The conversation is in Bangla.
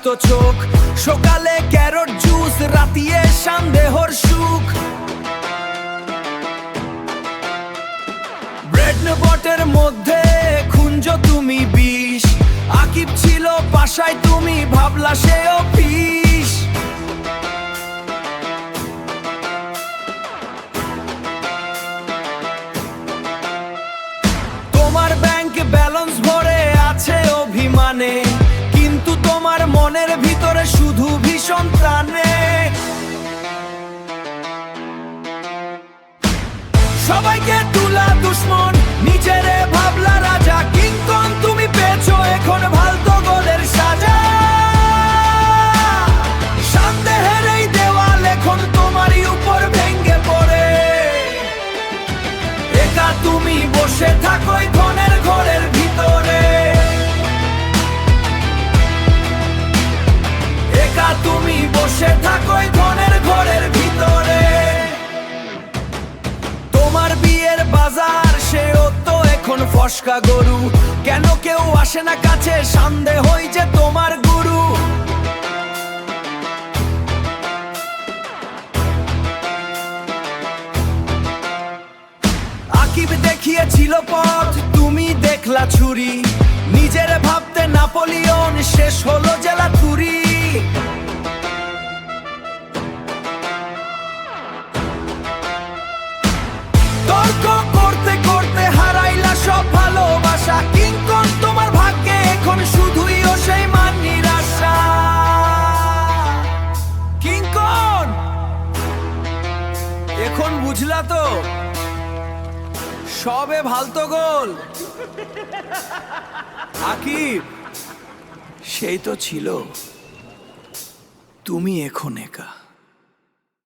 রক্ত চোখ, সকালে ক্যারট জুস, রাতিয়ে সন্দেহর সুখ। ব্রেড বটের মধ্যে খুঁজো তুমি বিষ, আকিব ছিল পাশায় তুমি ভাবলা সেও ফিস। তোমার ব্যাংক ব্যালেন্স ভরে আছে অভিমানে, কিন্তু তোমার মনের ভিতরে শুধু ভীষণ টানে। সবাইকে তুলা দুশ্মন, নিজেরে ভাবলা রাজা, কিংকং তুমি পেয়েছো এখন ভালতো গোলের সাজা। সন্দেহের এই দেওয়াল এখন তোমারই উপর ভেঙে পড়ে। একা তুমি বসে থাকোই ধনের ঘরের ভিতরে, একা তুমি বসে থাকোই ধনের ঘরের ভিতরে। তোমার বিয়ের বাজার সেও তো এখন ফসকা গরু, কেন কেউ আসে না কাছে, সন্দেহই যে তোমার গুরু। আকিব দেখিয়েছিল পথ, তুমি দেখলা ছুরি, নিজের ভাবতে নাপোলিয়ন, শেষ হলো জেলা তুরি। তর্ক করতে করতে হারাইলা সব ভালোবাসা, কিংকং তোমার ভাগ্যে এখন শুধুই ও সেই মান নিরাশা। কিংকং এখন বুঝলা তো সবে ভালতো গোল। আকিব সেই তো ছিল, তুমি এখন একা।